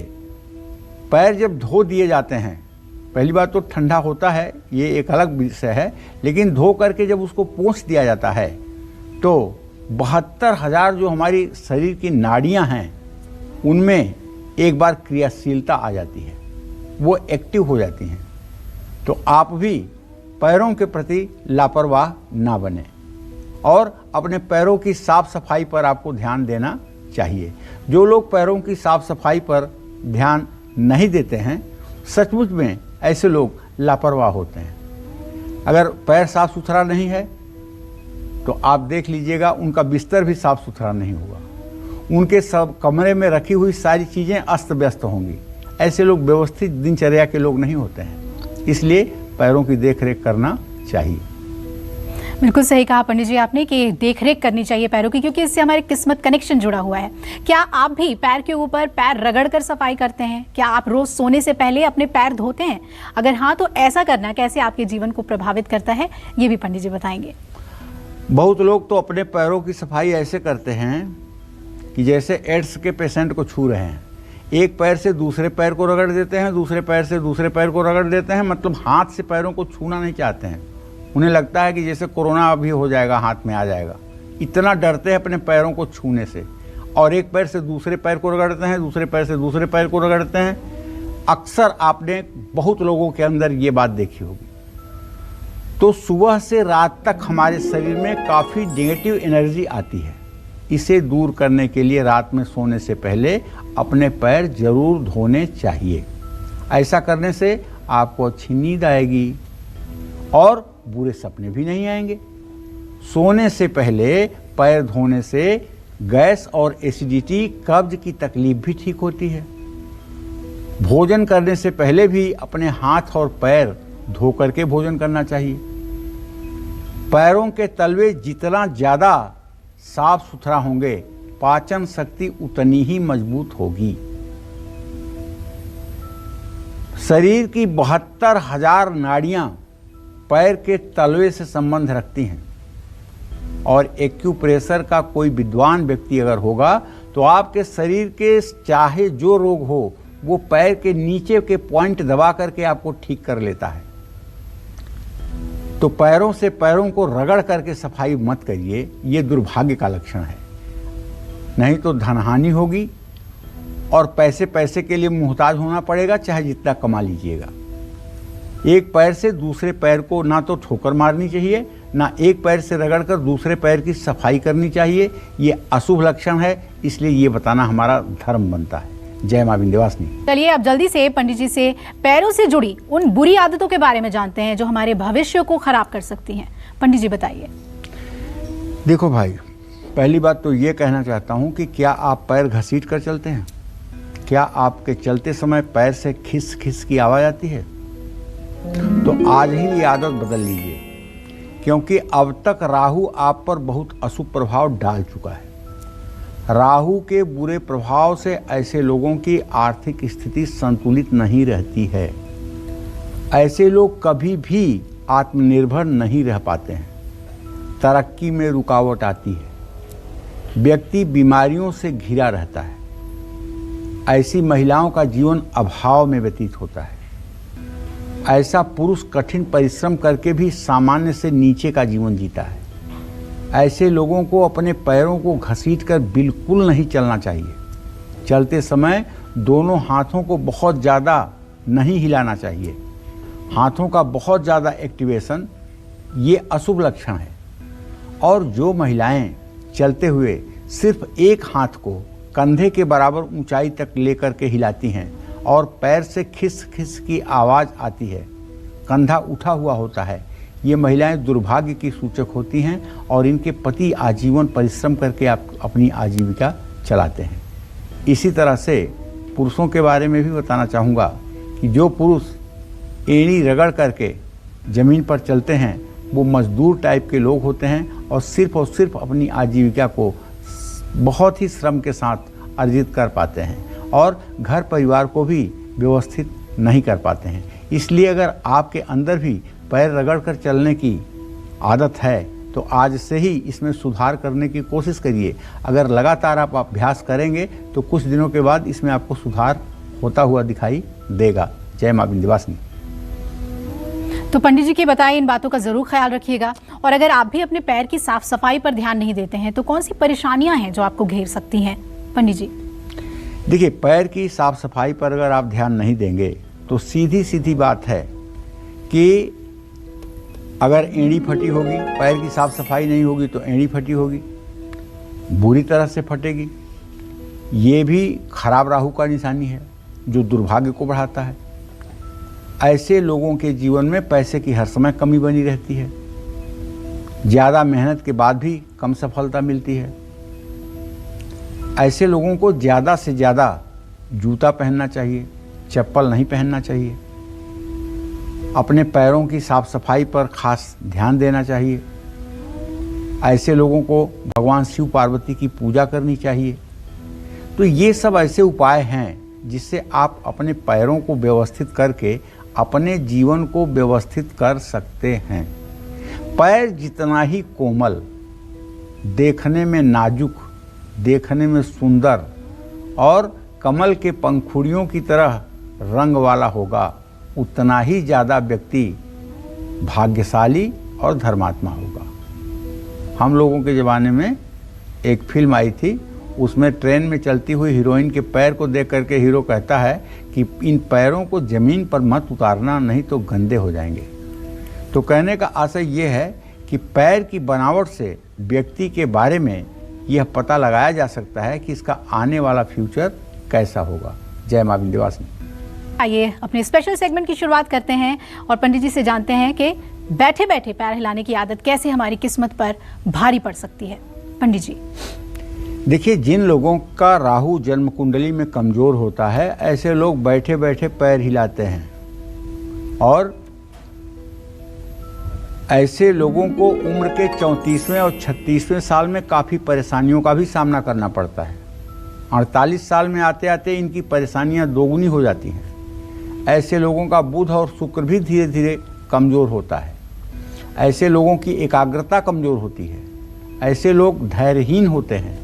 पैर जब धो दिए जाते हैं, पहली बात तो ठंडा होता है, ये एक अलग विषय है, लेकिन धो करके जब उसको पोंछ दिया जाता है तो 72,000 जो हमारी शरीर की नाड़ियां हैं, उनमें एक बार क्रियाशीलता आ जाती है, वो एक्टिव हो जाती हैं। तो आप भी पैरों के प्रति लापरवाह ना बने, और अपने पैरों की साफ सफाई पर आपको ध्यान देना चाहिए। जो लोग पैरों की साफ सफाई पर ध्यान नहीं देते हैं, सचमुच में ऐसे लोग लापरवाह होते हैं। अगर पैर साफ सुथरा नहीं है तो आप देख लीजिएगा, उनका बिस्तर भी साफ सुथरा नहीं होगा, उनके सब कमरे में रखी हुई सारी चीज़ें अस्त व्यस्त होंगी। ऐसे लोग व्यवस्थित दिनचर्या के लोग नहीं होते हैं। इसलिए पैरों की देखरेख करना चाहिए। बिल्कुल सही कहा पंडित जी आपने कि देखरेख करनी चाहिए पैरों की, क्योंकि इससे हमारे किस्मत कनेक्शन जुड़ा हुआ है। क्या आप भी पैर के ऊपर पैर रगड़ कर सफाई करते हैं? क्या आप रोज सोने से पहले अपने पैर धोते हैं? अगर हाँ, तो ऐसा करना कैसे आपके जीवन को प्रभावित करता है, ये भी पंडित जी बताएंगे। बहुत लोग तो अपने पैरों की सफाई ऐसे करते हैं कि जैसे एड्स के पेशेंट को छू रहे हैं। एक पैर से दूसरे पैर को रगड़ देते हैं, दूसरे पैर से दूसरे पैर को रगड़ देते हैं, मतलब हाथ से पैरों को छूना नहीं चाहते हैं। उन्हें लगता है कि जैसे कोरोना अभी हो जाएगा, हाथ में आ जाएगा। इतना डरते हैं अपने पैरों को छूने से, और एक पैर से दूसरे पैर को रगड़ते हैं, दूसरे पैर से दूसरे पैर को रगड़ते हैं। अक्सर आपने बहुत लोगों के अंदर ये बात देखी होगी। तो सुबह से रात तक हमारे शरीर में काफ़ी नेगेटिव एनर्जी आती है। इसे दूर करने के लिए रात में सोने से पहले अपने पैर जरूर धोने चाहिए। ऐसा करने से आपको अच्छी नींद आएगी और बुरे सपने भी नहीं आएंगे। सोने से पहले पैर धोने से गैस और एसिडिटी, कब्ज की तकलीफ भी ठीक होती है। भोजन करने से पहले भी अपने हाथ और पैर धो करके भोजन करना चाहिए। पैरों के तलवे जितना ज़्यादा साफ सुथरा होंगे, पाचन शक्ति उतनी ही मजबूत होगी। शरीर की 72,000 नाड़ियां पैर के तलवे से संबंध रखती हैं और एक्यूप्रेशर का कोई विद्वान व्यक्ति अगर होगा तो आपके शरीर के चाहे जो रोग हो वो पैर के नीचे के पॉइंट दबा करके आपको ठीक कर लेता है। तो पैरों से पैरों को रगड़ करके सफाई मत करिए, ये दुर्भाग्य का लक्षण है। नहीं तो धनहानि होगी और पैसे के लिए मुहताज होना पड़ेगा, चाहे जितना कमा लीजिएगा। एक पैर से दूसरे पैर को ना तो ठोकर मारनी चाहिए, ना एक पैर से रगड़कर दूसरे पैर की सफाई करनी चाहिए। ये अशुभ लक्षण है, इसलिए ये बताना हमारा धर्म बनता है। जय मां विंध्यवासिनी। चलिए अब जल्दी से पंडित जी से पैरों से जुड़ी उन बुरी आदतों के बारे में जानते हैं जो हमारे भविष्य को खराब कर सकती हैं। पंडित जी बताइए। देखो भाई, पहली बात तो ये कहना चाहता हूँ कि क्या आप पैर घसीट कर चलते हैं? क्या आपके चलते समय पैर से खिस खिस की आवाज़ आती है? तो आज ही ये आदत बदल लीजिए, क्योंकि अब तक राहु आप पर बहुत अशुभ प्रभाव डाल चुका है। राहु के बुरे प्रभाव से ऐसे लोगों की आर्थिक स्थिति संतुलित नहीं रहती है। ऐसे लोग कभी भी आत्मनिर्भर नहीं रह पाते हैं। तरक्की में रुकावट आती है। व्यक्ति बीमारियों से घिरा रहता है। ऐसी महिलाओं का जीवन अभाव में व्यतीत होता है। ऐसा पुरुष कठिन परिश्रम करके भी सामान्य से नीचे का जीवन जीता है। ऐसे लोगों को अपने पैरों को घसीटकर बिल्कुल नहीं चलना चाहिए। चलते समय दोनों हाथों को बहुत ज़्यादा नहीं हिलाना चाहिए। हाथों का बहुत ज़्यादा एक्टिवेशन ये अशुभ लक्षण है। और जो महिलाएं चलते हुए सिर्फ एक हाथ को कंधे के बराबर ऊंचाई तक लेकर के हिलाती हैं और पैर से खिस खिस की आवाज़ आती है, कंधा उठा हुआ होता है, ये महिलाएं दुर्भाग्य की सूचक होती हैं और इनके पति आजीवन परिश्रम करके अपनी आजीविका चलाते हैं। इसी तरह से पुरुषों के बारे में भी बताना चाहूँगा कि जो पुरुष एड़ी रगड़ करके ज़मीन पर चलते हैं वो मजदूर टाइप के लोग होते हैं और सिर्फ अपनी आजीविका को बहुत ही श्रम के साथ अर्जित कर पाते हैं और घर परिवार को भी व्यवस्थित नहीं कर पाते हैं। इसलिए अगर आपके अंदर भी पैर रगड़ कर चलने की आदत है तो आज से ही इसमें सुधार करने की कोशिश करिए। अगर लगातार आप अभ्यास करेंगे तो कुछ दिनों के बाद इसमें आपको सुधार होता हुआ दिखाई देगा। जय मां विंध्यवासिनी। तो पंडित जी के बताए इन बातों का जरूर ख्याल रखिएगा। और अगर आप भी अपने पैर की साफ सफाई पर ध्यान नहीं देते हैं तो कौन सी परेशानियां हैं जो आपको घेर सकती हैं पंडित जी? देखिए, पैर की साफ सफाई पर अगर आप ध्यान नहीं देंगे तो सीधी बात है कि अगर एड़ी फटी होगी, पैर की साफ सफाई नहीं होगी तो एड़ी फटी होगी, बुरी तरह से फटेगी। ये भी खराब राहु का निशानी है जो दुर्भाग्य को बढ़ाता है। ऐसे लोगों के जीवन में पैसे की हर समय कमी बनी रहती है। ज़्यादा मेहनत के बाद भी कम सफलता मिलती है। ऐसे लोगों को ज़्यादा से ज़्यादा जूता पहनना चाहिए, चप्पल नहीं पहनना चाहिए। अपने पैरों की साफ सफाई पर खास ध्यान देना चाहिए। ऐसे लोगों को भगवान शिव पार्वती की पूजा करनी चाहिए। तो ये सब ऐसे उपाय हैं जिससे आप अपने पैरों को व्यवस्थित करके अपने जीवन को व्यवस्थित कर सकते हैं। पैर जितना ही कोमल, देखने में नाजुक, देखने में सुंदर और कमल के पंखुड़ियों की तरह रंग वाला होगा, उतना ही ज़्यादा व्यक्ति भाग्यशाली और धर्मात्मा होगा। हम लोगों के ज़माने में एक फिल्म आई थी, उसमें ट्रेन में चलती हुई हीरोइन के पैर को देख करके हीरो कहता है कि इन पैरों को ज़मीन पर मत उतारना, नहीं तो गंदे हो जाएंगे। तो कहने का आशय ये है कि पैर की बनावट से व्यक्ति के बारे में यह पता लगाया जा सकता है कि इसका आने वाला फ्यूचर कैसा होगा। जय मां विंध्यवासिनी। आइए अपने स्पेशल सेगमेंट की शुरुआत करते हैं और पंडित जी से जानते हैं कि बैठे बैठे पैर हिलाने की आदत कैसे हमारी किस्मत पर भारी पड़ सकती है। पंडित जी देखिए, जिन लोगों का राहु जन्म कुंडली में कमज़ोर होता है, ऐसे लोग बैठे बैठे पैर हिलाते हैं और ऐसे लोगों को उम्र के 34वें और 36वें साल में काफ़ी परेशानियों का भी सामना करना पड़ता है। 48 साल में आते आते इनकी परेशानियां दोगुनी हो जाती हैं। ऐसे लोगों का बुध और शुक्र भी धीरे धीरे कमज़ोर होता है। ऐसे लोगों की एकाग्रता कमज़ोर होती है। ऐसे लोग धैर्यहीन होते हैं।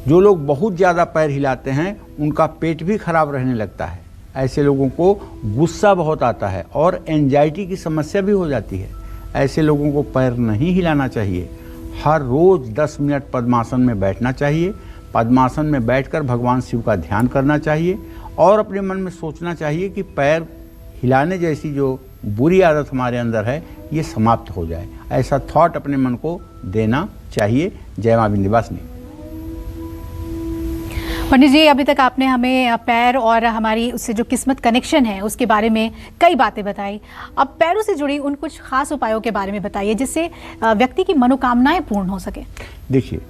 जो लोग बहुत ज़्यादा पैर हिलाते हैं उनका पेट भी खराब रहने लगता है। ऐसे लोगों को गुस्सा बहुत आता है और एंजाइटी की समस्या भी हो जाती है। ऐसे लोगों को पैर नहीं हिलाना चाहिए। हर रोज़ 10 मिनट पद्मासन में बैठना चाहिए। पद्मासन में बैठकर भगवान शिव का ध्यान करना चाहिए और अपने मन में सोचना चाहिए कि पैर हिलाने जैसी जो बुरी आदत हमारे अंदर है ये समाप्त हो जाए। ऐसा थॉट अपने मन को देना चाहिए। जय मां विंध्यवासिनी। पंडित जी, अभी तक आपने हमें पैर और हमारी उससे जो किस्मत कनेक्शन है उसके बारे में कई बातें बताई। अब पैरों से जुड़ी उन कुछ खास उपायों के बारे में बताइए जिससे व्यक्ति की मनोकामनाएं पूर्ण हो सके। देखिए,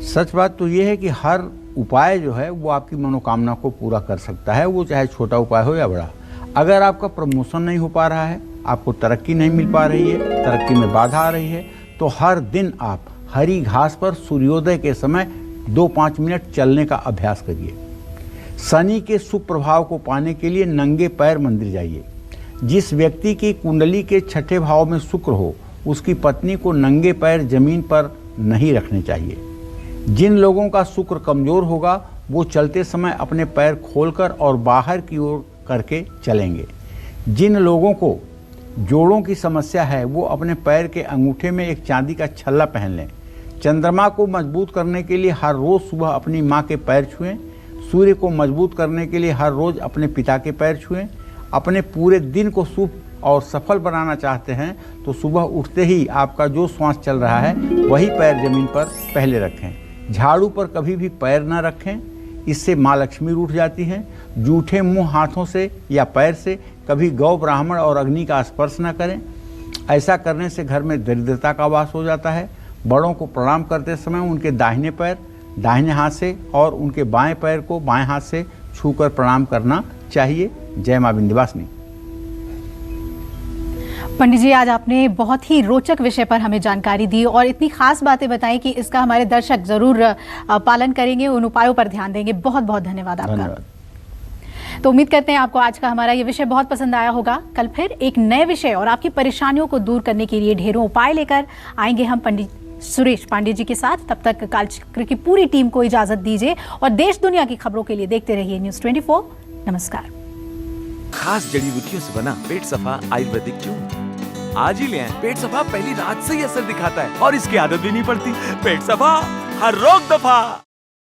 सच बात तो ये है कि हर उपाय जो है वो आपकी मनोकामना को पूरा कर सकता है, वो चाहे छोटा उपाय हो या बड़ा। अगर आपका प्रमोशन नहीं हो पा रहा है, आपको तरक्की नहीं मिल पा रही है, तरक्की में बाधा आ रही है, तो हर दिन आप हरी घास पर सूर्योदय के समय 2-5 मिनट चलने का अभ्यास करिए। शनि के शुभ प्रभाव को पाने के लिए नंगे पैर मंदिर जाइए। जिस व्यक्ति की कुंडली के 6ठे भाव में शुक्र हो उसकी पत्नी को नंगे पैर जमीन पर नहीं रखने चाहिए। जिन लोगों का शुक्र कमजोर होगा वो चलते समय अपने पैर खोलकर और बाहर की ओर करके चलेंगे। जिन लोगों को जोड़ों की समस्या है वो अपने पैर के अंगूठे में एक चांदी का छल्ला पहन लें। चंद्रमा को मजबूत करने के लिए हर रोज़ सुबह अपनी माँ के पैर छुएं। सूर्य को मजबूत करने के लिए हर रोज़ अपने पिता के पैर छुएं। अपने पूरे दिन को शुभ और सफल बनाना चाहते हैं तो सुबह उठते ही आपका जो श्वास चल रहा है वही पैर जमीन पर पहले रखें। झाड़ू पर कभी भी पैर न रखें, इससे माँ लक्ष्मी रूठ जाती हैं। जूठे मुंह हाथों से या पैर से कभी गौ ब्राह्मण और अग्नि का स्पर्श न करें। ऐसा करने से घर में दरिद्रता का वास हो जाता है। बड़ों को प्रणाम करते समय उनके दाहिने पैर दाहिने हाथ से और उनके बाएं पैर को बाएं हाथ से छूकर प्रणाम करना चाहिए। जय मां विंध्यवासिनी। पंडित जी, आज आपने बहुत ही रोचक विषय पर हमें जानकारी दी और इतनी खास बातें बताई कि इसका हमारे दर्शक जरूर पालन करेंगे, उन उपायों पर ध्यान देंगे। बहुत बहुत धन्यवाद आपका। धन्यवाद। तो उम्मीद करते हैं आपको आज का हमारा ये विषय बहुत पसंद आया होगा। कल फिर एक नए विषय और आपकी परेशानियों को दूर करने के लिए ढेरों उपाय लेकर आएंगे हम पंडित सुरेश पांडे जी के साथ। तब तक कालचक्र की पूरी टीम को इजाजत दीजिए और देश दुनिया की खबरों के लिए देखते रहिए न्यूज़ 24। नमस्कार। खास जड़ी बूटियों से बना पेट सफा आयुर्वेदिक क्यों आज ही ले आएं। पेट सफा पहली रात से ही असर दिखाता है और इसकी आदत भी नहीं पड़ती। पेट सफा, हर रोग दफा।